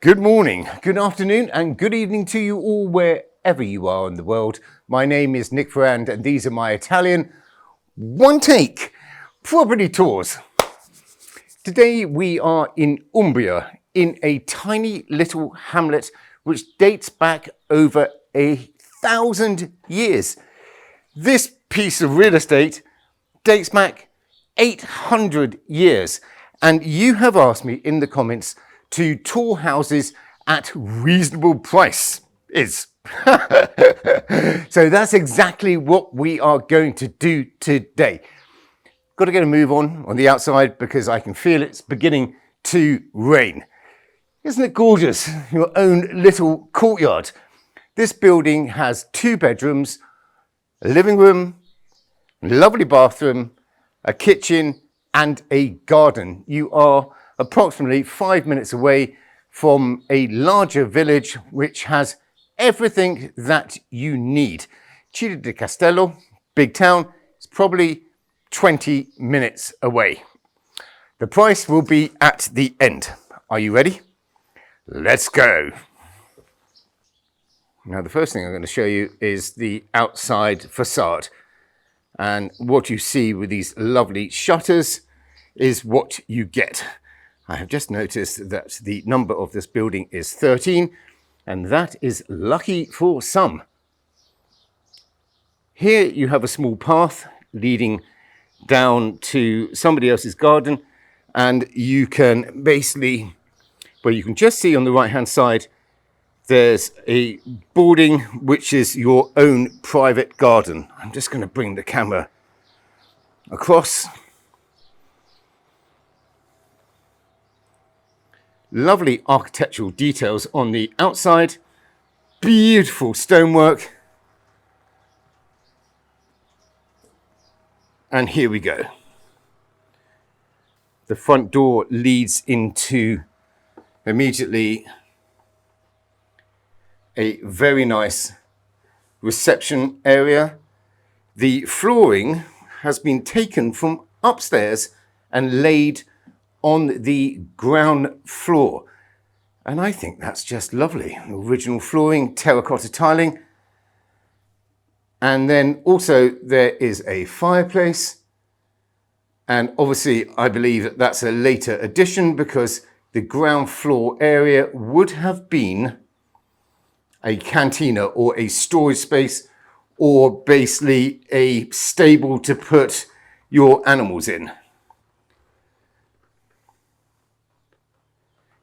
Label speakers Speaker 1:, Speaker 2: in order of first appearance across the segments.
Speaker 1: Good morning, good afternoon, and good evening to you all wherever you are in the world. My name is Nick Ferrand, and these are my Italian one-take property tours. Today we are in Umbria, in a tiny little hamlet which dates back over 1,000 years. This piece of real estate dates back 800 years, and you have asked me in the comments to tour houses at reasonable prices. So that's exactly what we are going to do today. Got to get a move on the outside because I can feel it's beginning to rain. Isn't it gorgeous? Your own little courtyard. This building has 2 bedrooms, a living room, a lovely bathroom, a kitchen and a garden. You are approximately 5 minutes away from a larger village which has everything that you need. Città di Castello, big town, is probably 20 minutes away. The price will be at the end. Are you ready? Let's go. Now the first thing I'm going to show you is the outside facade. And what you see with these lovely shutters is what you get. I have just noticed that the number of this building is 13, and that is lucky for some. Here you have a small path leading down to somebody else's garden, and you can basically, well, you can just see on the right hand side, there's a boarding which is your own private garden. I'm just going to bring the camera across. Lovely architectural details on the outside, beautiful stonework, and here we go. The front door leads into immediately a very nice reception area. The flooring has been taken from upstairs and laid on the ground floor, and I think that's just lovely. Original flooring, terracotta tiling, and then also there is a fireplace, and obviously I believe that that's a later addition because the ground floor area would have been a cantina or a storage space, or basically a stable to put your animals in.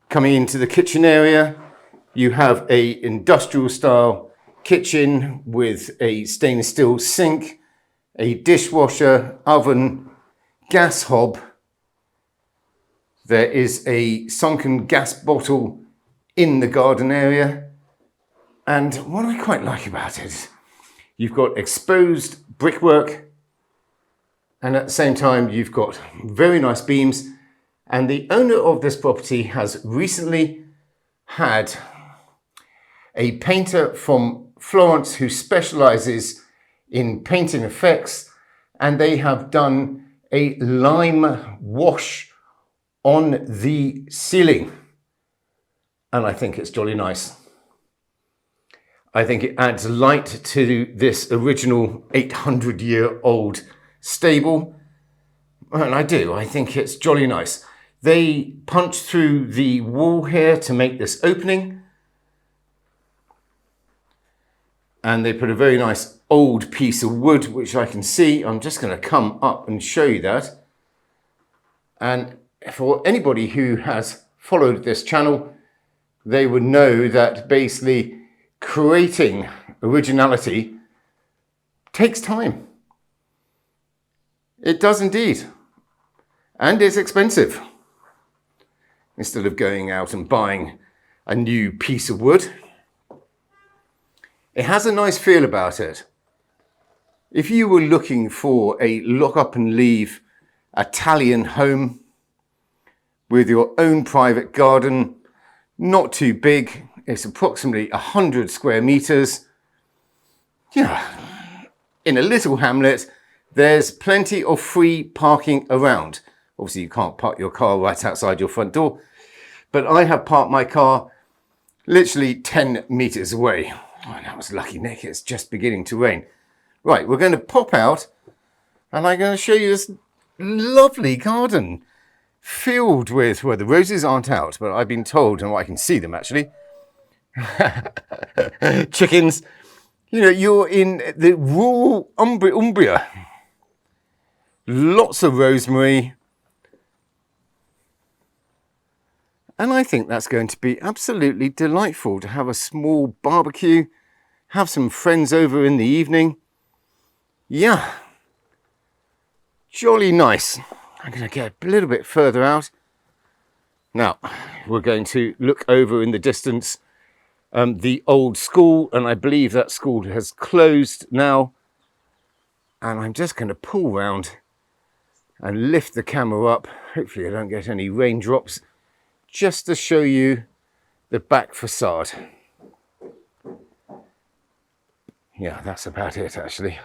Speaker 1: Coming into the kitchen area, you have a industrial style kitchen with a stainless steel sink, a dishwasher, oven, gas hob. There is a sunken gas bottle in the garden area. And what I quite like about it, you've got exposed brickwork, and at the same time you've got very nice beams. And the owner of this property has recently had a painter from Florence who specializes in painting effects, and they have done a lime wash on the ceiling. And I think it's jolly nice. I think it adds light to this original 800-year-old stable. And I do. I think it's jolly nice. They punched through the wall here to make this opening. And they put a very nice old piece of wood, which I can see. I'm just going to come up and show you that. And for anybody who has followed this channel, they would know that basically creating originality takes time. It does indeed. And it's expensive. Instead of going out and buying a new piece of wood, it has a nice feel about it. If you were looking for a lock up and leave Italian home with your own private garden, not too big, it's approximately 100 square meters. Yeah, in a little hamlet, there's plenty of free parking around. Obviously, you can't park your car right outside your front door, but I have parked my car literally 10 meters away. Oh, that was lucky, Nick. It's just beginning to rain. Right, we're going to pop out and I'm going to show you this lovely garden filled with, well, the roses aren't out, but I've been told, and I can see them actually, chickens. You know, you're in the rural Umbria. Lots of rosemary. And I think that's going to be absolutely delightful to have a small barbecue, have some friends over in the evening. Yeah, jolly nice. I'm going to get a little bit further out. Now, we're going to look over in the distance the old school, and I believe that school has closed now. And I'm just going to pull round and lift the camera up. Hopefully I don't get any raindrops, just to show you the back facade. Yeah, that's about it actually.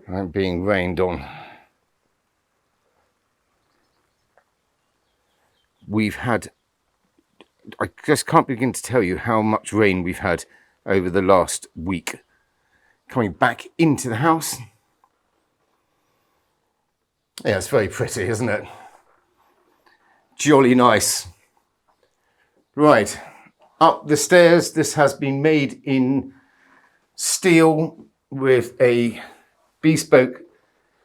Speaker 1: I'm being rained on. We've had, I just can't begin to tell you how much rain we've had over the last week. Coming back into the house. Yeah, it's very pretty, isn't it? Jolly nice. Right, up the stairs. This has been made in steel with a bespoke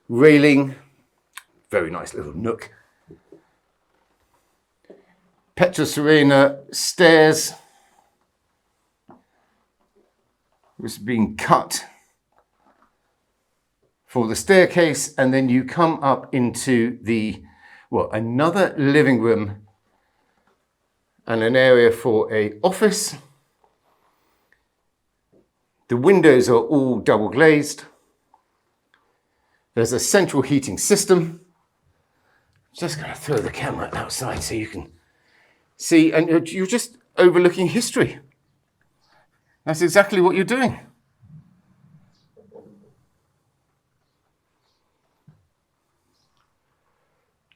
Speaker 1: railing. Very nice little nook. Petra Serena stairs. This has been cut for the staircase, and then you come up into the, well, another living room and an area for an office. The windows are all double glazed. There's a central heating system. Just going to throw the camera outside so you can see, and you're just overlooking history. That's exactly what you're doing.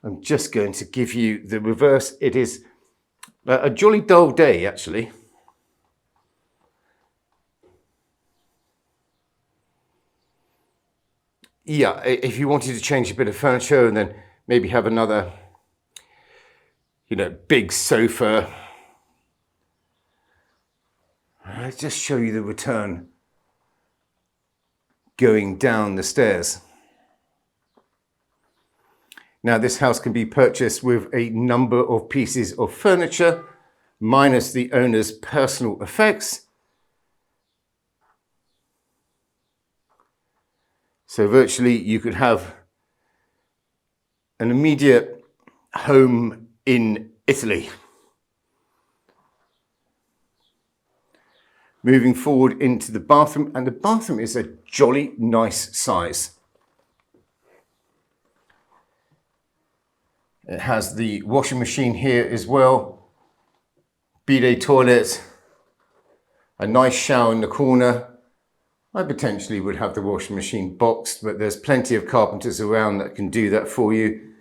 Speaker 1: I'm just going to give you the reverse. It is a jolly dull day, actually. Yeah, if you wanted to change a bit of furniture and then maybe have another, you know, big sofa. I'll just show you the return going down the stairs. Now, this house can be purchased with a number of pieces of furniture, minus the owner's personal effects. So virtually you could have an immediate home in Italy. Moving forward into the bathroom, and the bathroom is a jolly nice size. It has the washing machine here as well, bidet toilet, a nice shower in the corner. I potentially would have the washing machine boxed, but there's plenty of carpenters around that can do that for you.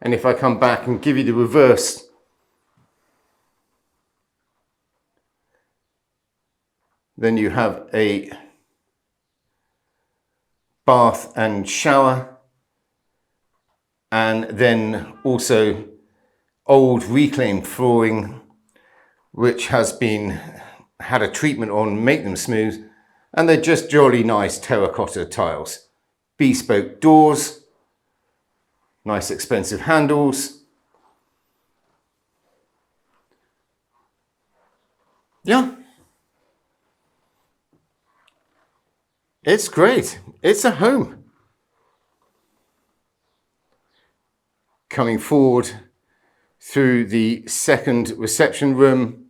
Speaker 1: And if I come back and give you the reverse, then you have a bath and shower, and then also old reclaimed flooring which has been had a treatment on, make them smooth, and they're just jolly nice terracotta tiles. Bespoke doors, nice expensive handles. Yeah, it's great. It's a home. Coming forward through the second reception room.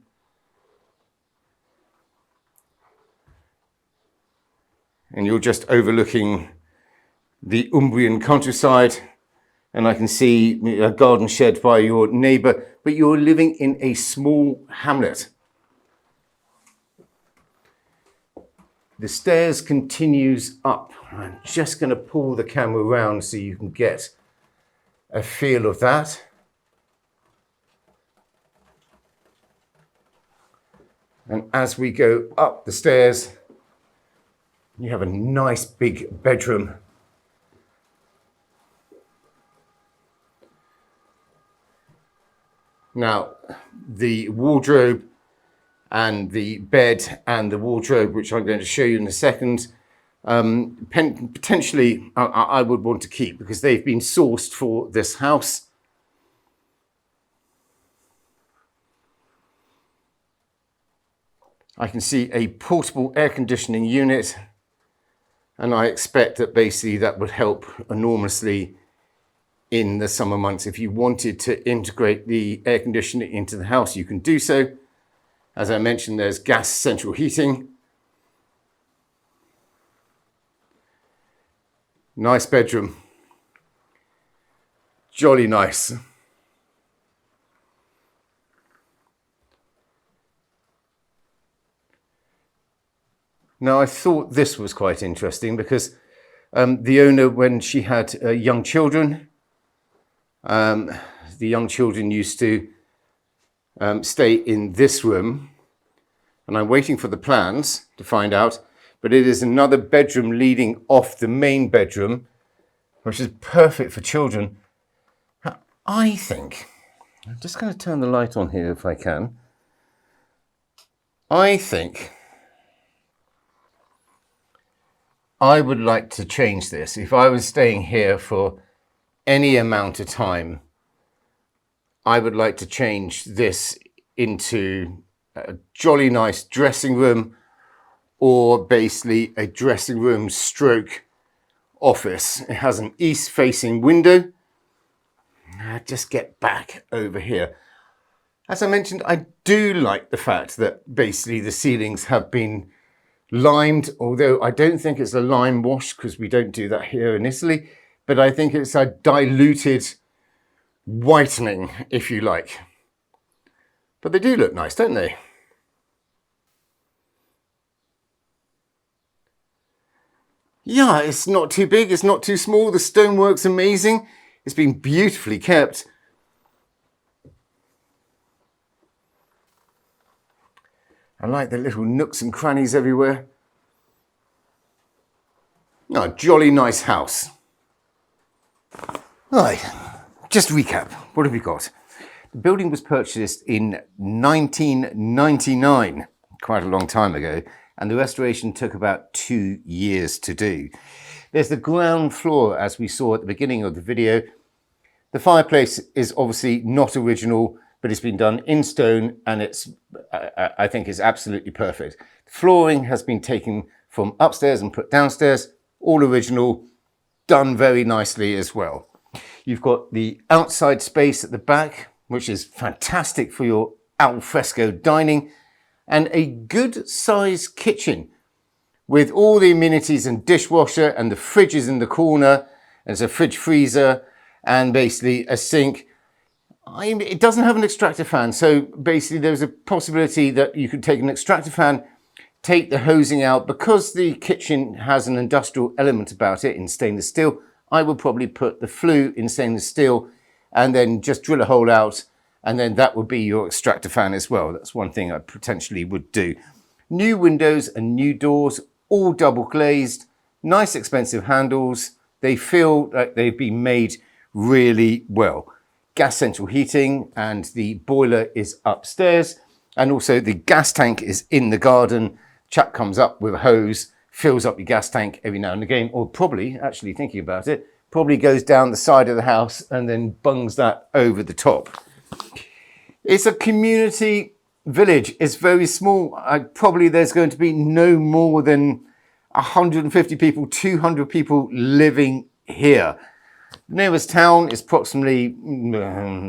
Speaker 1: And you're just overlooking the Umbrian countryside. And I can see a garden shed by your neighbour, but you're living in a small hamlet. The stairs continues up. I'm just going to pull the camera around so you can get a feel of that. And as we go up the stairs, you have a nice big bedroom. Now, the wardrobe and the bed and the wardrobe, which I'm going to show you in a second, potentially I would want to keep because they've been sourced for this house. I can see a portable air conditioning unit, and I expect that basically that would help enormously in the summer months. If you wanted to integrate the air conditioning into the house, you can do so. As I mentioned, there's gas central heating. Nice bedroom. Jolly nice. Now, I thought this was quite interesting because the owner, when she had young children, the young children used to stay in this room, and I'm waiting for the plans to find out, but it is another bedroom leading off the main bedroom, which is perfect for children. I think, I'm just going to turn the light on here if I can. I think I would like to change this. If I was staying here for any amount of time, I would like to change this into a jolly nice dressing room, or basically a dressing room stroke office. It has an east facing window. Just get back over here. As I mentioned, I do like the fact that basically the ceilings have been limed, although I don't think it's a lime wash because we don't do that here in Italy, but I think it's a diluted whitening, if you like. But they do look nice, don't they? Yeah, it's not too big, it's not too small. The stonework's amazing. It's been beautifully kept. I like the little nooks and crannies everywhere. Oh, jolly nice house. Right, just recap. What have we got? The building was purchased in 1999, quite a long time ago, and the restoration took about 2 years to do. There's the ground floor, as we saw at the beginning of the video. The fireplace is obviously not original, but it's been done in stone, and I think it's absolutely perfect. The flooring has been taken from upstairs and put downstairs, all original, done very nicely as well. You've got the outside space at the back, which is fantastic for your al fresco dining, and a good sized kitchen with all the amenities and dishwasher, and the fridge is in the corner. There's a fridge freezer and basically a sink. It doesn't have an extractor fan, so basically there's a possibility that you could take an extractor fan, take the hosing out. Because the kitchen has an industrial element about it in stainless steel, I would probably put the flue in stainless steel and then just drill a hole out, and then that would be your extractor fan as well. That's one thing I potentially would do. New windows and new doors, all double glazed, nice expensive handles. They feel like they've been made really well. Gas central heating, and the boiler is upstairs, and also the gas tank is in the garden. Chap comes up with a hose, fills up your gas tank every now and again, or probably, actually thinking about it, probably goes down the side of the house and then bungs that over the top. It's a community village. It's very small. Probably there's going to be no more than 150 people, 200 people living here. The nearest town is approximately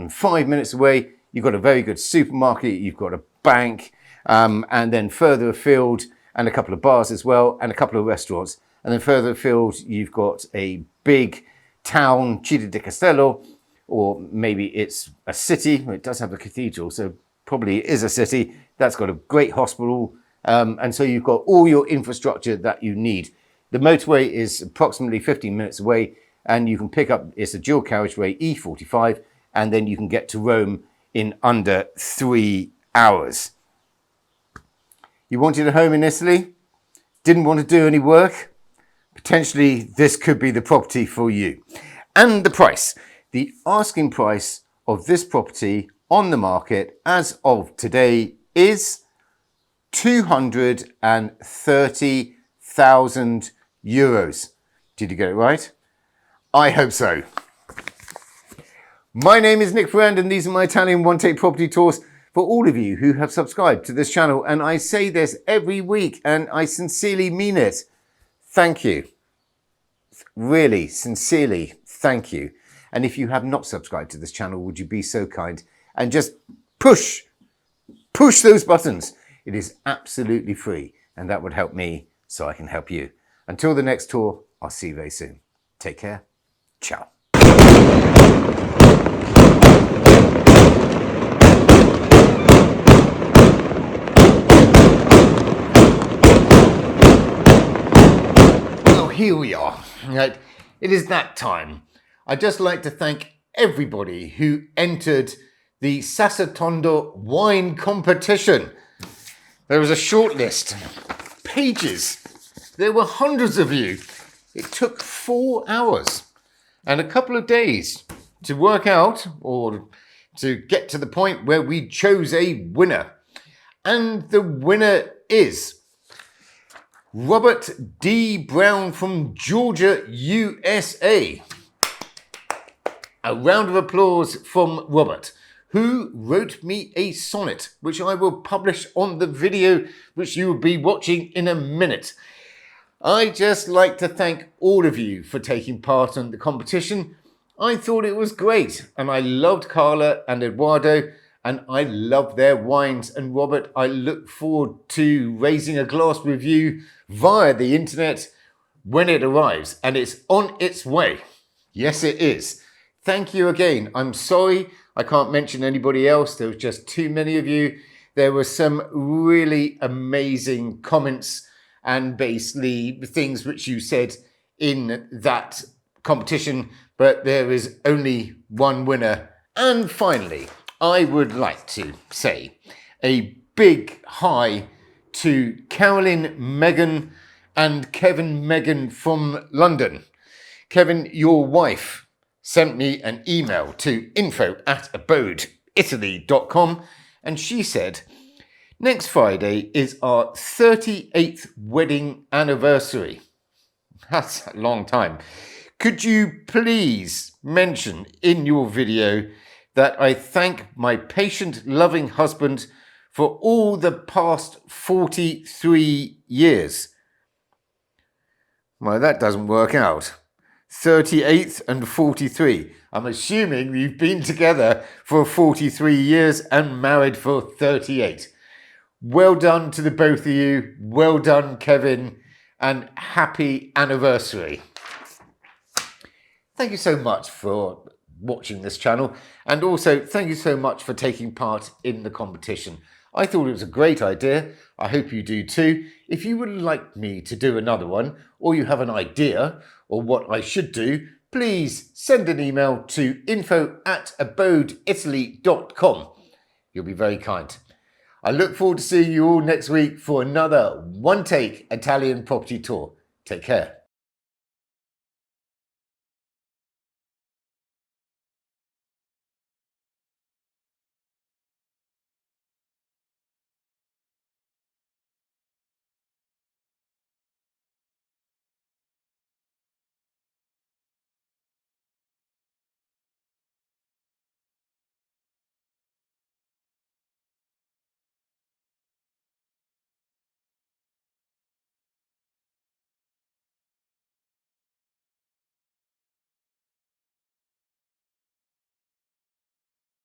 Speaker 1: 5 minutes away. You've got a very good supermarket, you've got a bank, and then further afield, and a couple of bars as well, and a couple of restaurants. And then further afield, you've got a big town, Città di Castello, or maybe it's a city. It does have a cathedral, so probably it is a city. That's got a great hospital, and so you've got all your infrastructure that you need. The motorway is approximately 15 minutes away, and you can pick up, it's a dual carriageway, E45, and then you can get to Rome in under 3 hours. You wanted a home in Italy? Didn't want to do any work? Potentially this could be the property for you. And the price. The asking price of this property on the market as of today is €230,000. Did you get it right? I hope so. My name is Nick Ferrand and these are my Italian one-take property tours for all of you who have subscribed to this channel. And I say this every week and I sincerely mean it. Thank you. Really, sincerely, thank you. And if you have not subscribed to this channel, would you be so kind and just push those buttons. It is absolutely free and that would help me so I can help you. Until the next tour, I'll see you very soon. Take care. Ciao. Well, here we are. Right. It is that time. I'd just like to thank everybody who entered the Sassotondo wine competition. There was a short list, pages. There were hundreds of you. It took 4 hours and a couple of days to work out or to get to the point where we chose a winner. And the winner is Robert D. Brown from Georgia, USA. A round of applause from Robert, who wrote me a sonnet, which I will publish on the video, which you will be watching in a minute. I just like to thank all of you for taking part in the competition. I thought it was great, and I loved Carla and Eduardo, and I love their wines. And Robert, I look forward to raising a glass with you via the internet when it arrives, and it's on its way. Yes, it is. Thank you again. I'm sorry I can't mention anybody else. There was just too many of you. There were some really amazing comments and basically things which you said in that competition, but there is only one winner. And finally, I would like to say a big hi to Carolyn, Megan and Kevin Megan from London. Kevin, your wife, sent me an email to info@abodeitaly.com and she said, next Friday is our 38th wedding anniversary. That's a long time. Could you please mention in your video that I thank my patient, loving husband for all the past 43 years? Well, that doesn't work out. 38th and 43. I'm assuming you've been together for 43 years and married for 38. Well done to the both of you. Well done, Kevin, and happy anniversary. Thank you so much for watching this channel, and also thank you so much for taking part in the competition. I thought it was a great idea. I hope you do too. If you would like me to do another one, or you have an idea or what I should do, please send an email to info@abodeitaly.com. You'll be very kind. I look forward to seeing you all next week for another one-take Italian property tour. Take care.